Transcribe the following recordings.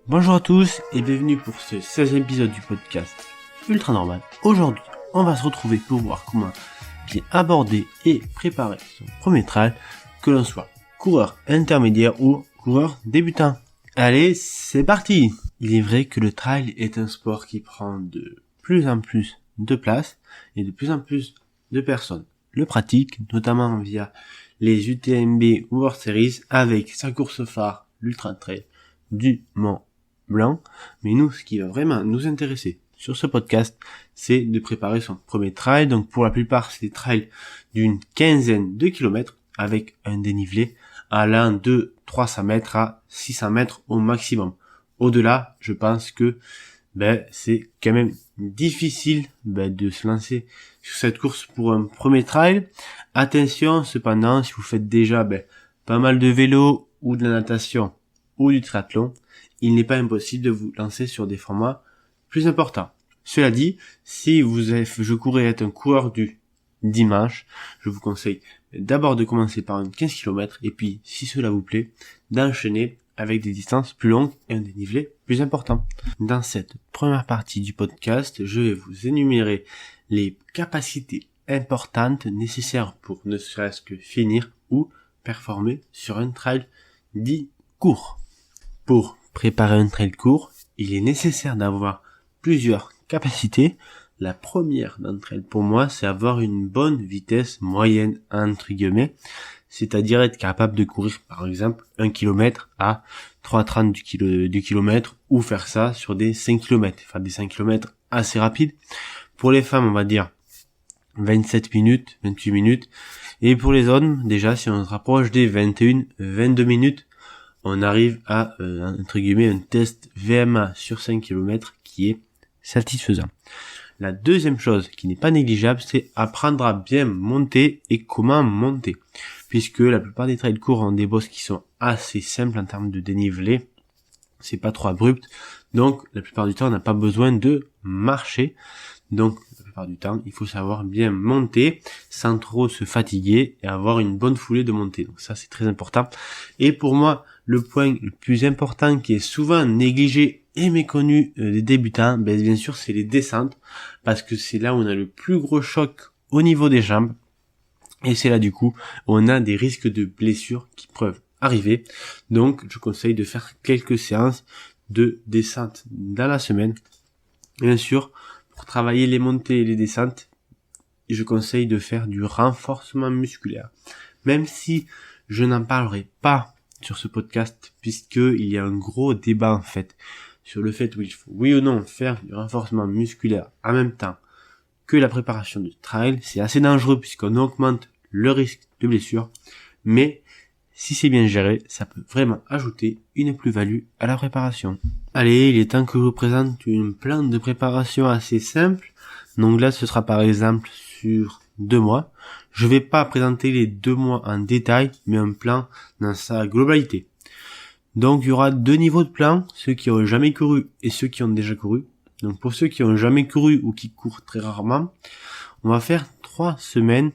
Bonjour à tous et bienvenue pour ce 16e épisode du podcast Ultra Normal. Aujourd'hui, on va se retrouver pour voir comment bien aborder et préparer son premier trail, que l'on soit coureur intermédiaire ou coureur débutant. Allez, c'est parti! Il est vrai que le trail est un sport qui prend de plus en plus de place et de plus en plus de personnes le pratiquent, notamment via les UTMB ou World Series avec sa course phare, l'Ultra Trail du Mont Blanc. Mais nous, ce qui va vraiment nous intéresser sur ce podcast, c'est de préparer son premier trail. Donc pour la plupart, c'est des trails d'une quinzaine de kilomètres avec un dénivelé allant de 300 mètres à 600 mètres au maximum. Au-delà, je pense que c'est quand même difficile de se lancer sur cette course pour un premier trail. Attention, cependant, si vous faites déjà pas mal de vélo ou de la natation ou du triathlon, il n'est pas impossible de vous lancer sur des formats plus importants. Cela dit, si je courais être un coureur du dimanche, je vous conseille d'abord de commencer par une 15 km et puis, si cela vous plaît, d'enchaîner avec des distances plus longues et un dénivelé plus important. Dans cette première partie du podcast, je vais vous énumérer les capacités importantes nécessaires pour ne serait-ce que finir ou performer sur un trail dit court. Pour préparer un trail court, il est nécessaire d'avoir plusieurs capacités. La première d'entre elles pour moi, c'est avoir une bonne vitesse moyenne entre guillemets, c'est-à-dire être capable de courir par exemple 1 km à 3,30 du kilomètre ou faire ça sur des 5 km, faire des 5 km assez rapides. Pour les femmes, on va dire 27 minutes, 28 minutes, et pour les hommes, déjà si on se rapproche des 21, 22 minutes, on arrive à, entre guillemets, un test VMA sur 5 km qui est satisfaisant. La deuxième chose qui n'est pas négligeable, c'est apprendre à bien monter et comment monter. Puisque la plupart des trails courts ont des bosses qui sont assez simples en termes de dénivelé. C'est pas trop abrupt. Donc, la plupart du temps, on n'a pas besoin de marcher. Donc, la plupart du temps, il faut savoir bien monter sans trop se fatiguer et avoir une bonne foulée de montée. Donc ça, c'est très important. Et pour moi, le point le plus important qui est souvent négligé et méconnu des débutants, bien sûr, c'est les descentes. Parce que c'est là où on a le plus gros choc au niveau des jambes. Et c'est là, du coup, où on a des risques de blessures qui peuvent arriver. Donc, je conseille de faire quelques séances de descente dans la semaine. Bien sûr, pour travailler les montées et les descentes, je conseille de faire du renforcement musculaire. Même si je n'en parlerai pas sur ce podcast, puisqu'il y a un gros débat en fait sur le fait où il faut oui ou non faire du renforcement musculaire en même temps que la préparation du trail. C'est assez dangereux puisqu'on augmente le risque de blessure, mais si c'est bien géré, ça peut vraiment ajouter une plus-value à la préparation. Allez, il est temps que je vous présente une plan de préparation assez simple. Donc là, ce sera par exemple sur 2 mois. Je vais pas présenter les 2 mois en détail, mais un plan dans sa globalité. Donc il y aura 2 niveaux de plan, ceux qui ont jamais couru et ceux qui ont déjà couru. Donc pour ceux qui ont jamais couru ou qui courent très rarement, on va faire 3 semaines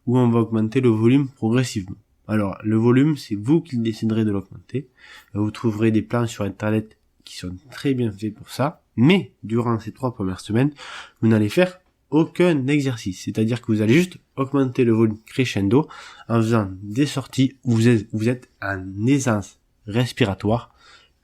où on va augmenter le volume progressivement. Alors le volume, c'est vous qui déciderez de l'augmenter. Vous trouverez des plans sur internet qui sont très bien faits pour ça. Mais durant ces 3 premières semaines, vous n'allez faire aucun exercice. C'est-à-dire que vous allez juste augmenter le volume crescendo en faisant des sorties où vous êtes en aisance respiratoire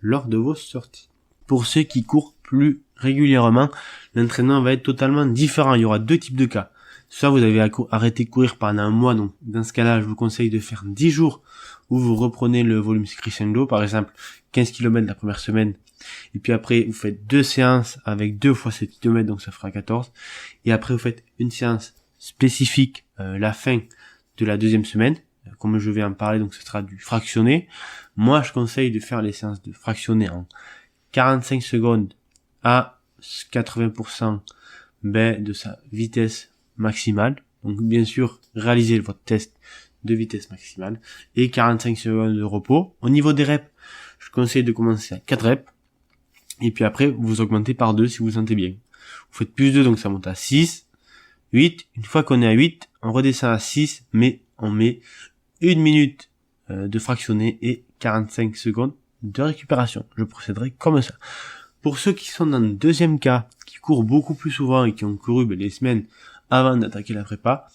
lors de vos sorties. Pour ceux qui courent plus régulièrement, l'entraînement va être totalement différent. Il y aura 2 types de cas. Soit vous avez arrêté de courir pendant un mois, donc dans ce cas-là, je vous conseille de faire 10 jours où vous reprenez le volume crescendo, par exemple 15 km la première semaine, et puis après vous faites 2 séances avec 2 fois 7 km, donc ça fera 14, et après vous faites une séance spécifique la fin de la deuxième semaine, comme je vais en parler, donc ce sera du fractionné. Moi je conseille de faire les séances de fractionné en 45 secondes à 80% de sa vitesse maximale. Donc bien sûr, réalisez votre test de vitesse maximale et 45 secondes de repos. Au niveau des reps, je conseille de commencer à 4 reps et puis après vous augmentez par 2 si vous sentez bien. Vous faites plus 2, donc ça monte à 6, 8. Une fois qu'on est à 8, on redescend à 6, mais on met 1 minute de fractionné et 45 secondes de récupération. Je procéderai comme ça. Pour ceux qui sont dans le deuxième cas, qui courent beaucoup plus souvent et qui ont couru les semaines avant d'attaquer la prépa,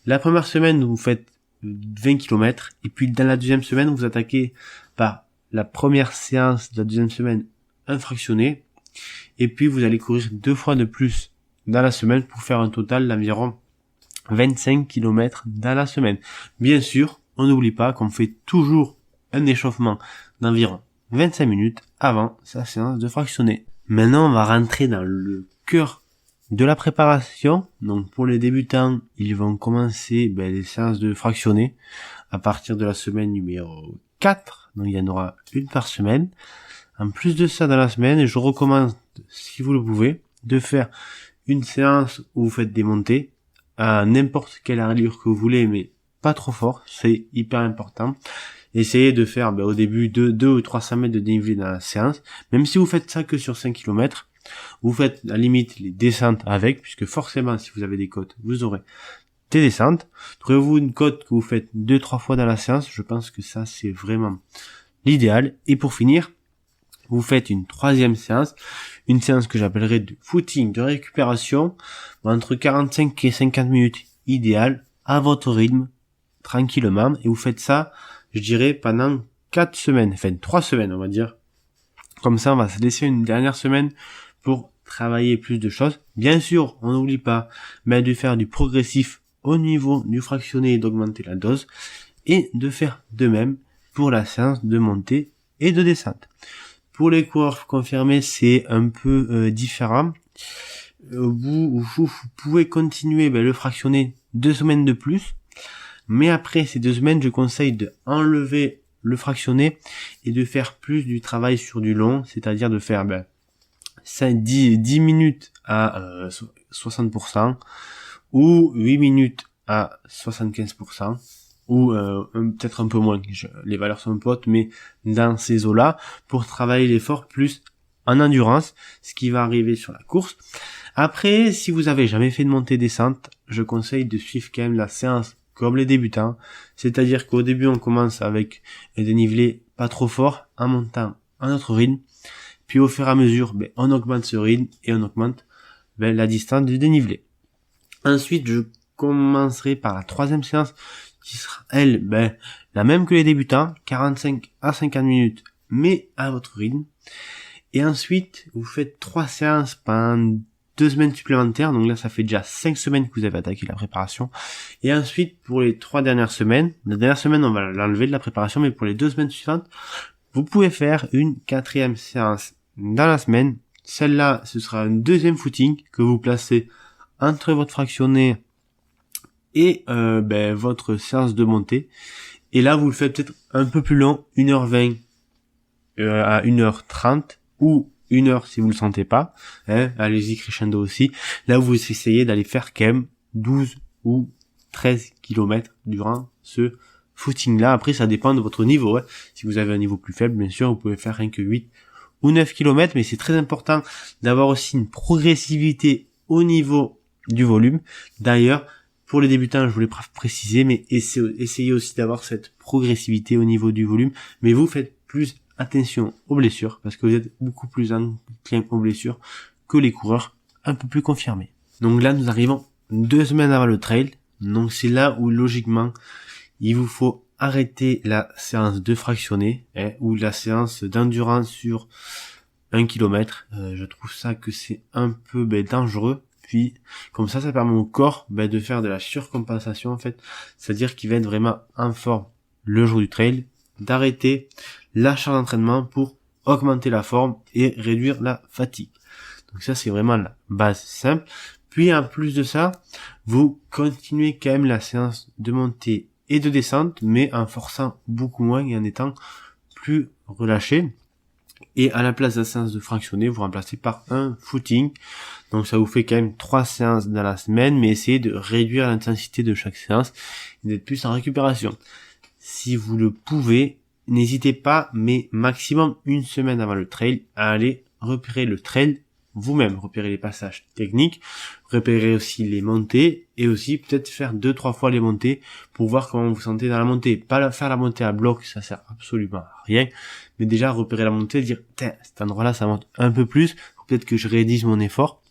la première semaine, vous faites 20 km, et puis dans la deuxième semaine, vous attaquez par la première séance de la deuxième semaine, un fractionné, et puis vous allez courir 2 fois de plus dans la semaine pour faire un total d'environ 25 km dans la semaine. Bien sûr, on n'oublie pas qu'on fait toujours un échauffement d'environ 25 minutes avant sa séance de fractionné. Maintenant, on va rentrer dans le cœur de la préparation. Donc pour les débutants, ils vont commencer les séances de fractionné à partir de la semaine numéro 4. Donc il y en aura une par semaine. En plus de ça, dans la semaine, je recommande, si vous le pouvez, de faire une séance où vous faites des montées à n'importe quelle allure que vous voulez, mais pas trop fort, c'est hyper important. Essayez de faire au début 2 ou 300 mètres de dénivelé dans la séance. Même si vous faites ça que sur 5 km, vous faites à la limite les descentes avec, puisque forcément si vous avez des côtes, vous aurez des descentes. Trouvez-vous une côte que vous faites 2-3 fois dans la séance, je pense que ça c'est vraiment l'idéal. Et pour finir, vous faites une troisième séance, une séance que j'appellerais de footing, de récupération, entre 45 et 50 minutes idéal, à votre rythme, tranquillement, et vous faites ça, je dirais, pendant 4 semaines, enfin 3 semaines on va dire. Comme ça on va se laisser une dernière semaine pour travailler plus de choses. Bien sûr, on n'oublie pas de faire du progressif au niveau du fractionné et d'augmenter la dose, et de faire de même pour la séance de montée et de descente. Pour les coureurs confirmés, c'est un peu différent. Vous pouvez continuer le fractionné 2 semaines de plus, mais après ces 2 semaines, je conseille de enlever le fractionné et de faire plus du travail sur du long, c'est-à-dire de faire 10 minutes à 60%, ou 8 minutes à 75%, ou peut-être un peu moins, les valeurs sont un peu hautes, mais dans ces eaux-là, pour travailler l'effort plus en endurance, ce qui va arriver sur la course. Après, si vous avez jamais fait de montée-descente, je conseille de suivre quand même la séance comme les débutants, c'est-à-dire qu'au début on commence avec un dénivelé pas trop fort, en montant à notre rythme, puis au fur et à mesure, on augmente ce rythme et on augmente la distance du dénivelé. Ensuite, je commencerai par la troisième séance, qui sera, elle, la même que les débutants, 45 à 50 minutes, mais à votre rythme. Et ensuite, vous faites 3 séances pendant 2 semaines supplémentaires, donc là, ça fait déjà 5 semaines que vous avez attaqué la préparation. Et ensuite, pour les 3 dernières semaines, la dernière semaine, on va l'enlever de la préparation, mais pour les 2 semaines suivantes, vous pouvez faire une 4e séance dans la semaine. Celle-là, ce sera un 2e footing que vous placez entre votre fractionné et votre séance de montée. Et là, vous le faites peut-être un peu plus long, 1h20 à 1h30, ou 1 heure si vous le sentez pas. Allez-y crescendo aussi. Là, vous essayez d'aller faire quand même 12 ou 13 km durant ce footing-là. Après, ça dépend de votre niveau. Si vous avez un niveau plus faible, bien sûr, vous pouvez faire rien que 8 ou 9 km, mais c'est très important d'avoir aussi une progressivité au niveau du volume. D'ailleurs, pour les débutants, je voulais préciser, mais essayez aussi d'avoir cette progressivité au niveau du volume, mais vous faites plus attention aux blessures, parce que vous êtes beaucoup plus enclin aux blessures que les coureurs un peu plus confirmés. Donc là, nous arrivons 2 semaines avant le trail, donc c'est là où logiquement, il vous faut arrêter la séance de fractionné, ou la séance d'endurance sur 1 km. Je trouve ça que c'est un peu dangereux. Puis, comme ça permet au corps de faire de la surcompensation, en fait. C'est-à-dire qu'il va être vraiment en forme le jour du trail, d'arrêter la charge d'entraînement pour augmenter la forme et réduire la fatigue. Donc ça, c'est vraiment la base simple. Puis, en plus de ça, vous continuez quand même la séance de montée et de descente, mais en forçant beaucoup moins et en étant plus relâché. Et à la place de la séance de fractionné, vous remplacez par un footing. Donc ça vous fait quand même 3 séances dans la semaine, mais essayez de réduire l'intensité de chaque séance et d'être plus en récupération. Si vous le pouvez, n'hésitez pas, mais maximum 1 semaine avant le trail, à aller repérer le trail vous-même repérer les passages techniques, repérer aussi les montées et aussi peut-être faire 2-3 fois les montées pour voir comment vous vous sentez dans la montée. Pas faire la montée à bloc, ça sert absolument à rien, mais déjà repérer la montée, dire cet endroit-là ça monte un peu plus, peut-être que je réduise mon effort.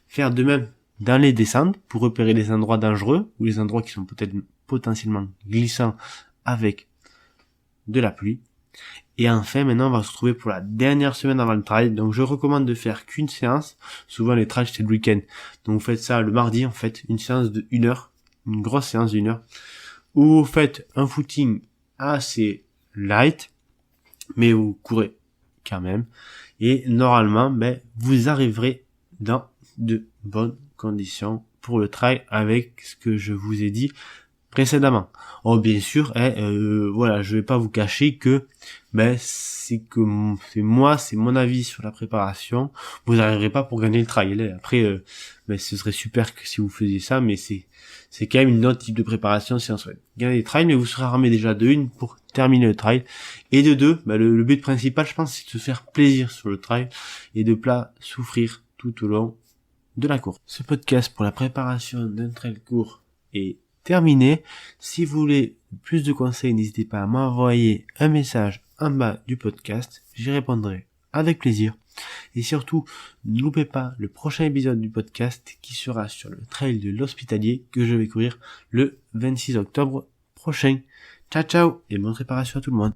Faire de même dans les descentes pour repérer les endroits dangereux ou les endroits qui sont peut-être potentiellement glissants avec de la pluie. Et enfin, maintenant, on va se retrouver pour la dernière semaine avant le trail. Donc, je recommande de faire qu'une séance. Souvent, les trails, c'est le week-end. Donc, vous faites ça le mardi, en fait, une séance de 1 heure, une grosse séance d'1 heure, où vous faites un footing assez light, mais vous courez quand même. Et normalement, vous arriverez dans de bonnes conditions pour le trail avec ce que je vous ai dit précédemment. Oh, bien sûr, voilà, je vais pas vous cacher que c'est mon avis sur la préparation. Vous n'arriverez pas pour gagner le trail. Après, ce serait super que si vous faisiez ça, mais c'est quand même une autre type de préparation si on souhaite gagner le trail, mais vous serez armé déjà de 1 pour terminer le trail, et de 2, le but principal, je pense, c'est de se faire plaisir sur le trail et de pas souffrir tout au long de la course. Ce podcast pour la préparation d'un trail court est terminé. Si vous voulez plus de conseils, n'hésitez pas à m'envoyer un message en bas du podcast. J'y répondrai avec plaisir. Et surtout, n'oubliez pas le prochain épisode du podcast qui sera sur le trail de l'Hospitalier que je vais courir le 26 octobre prochain. Ciao ciao et bonne préparation à tout le monde.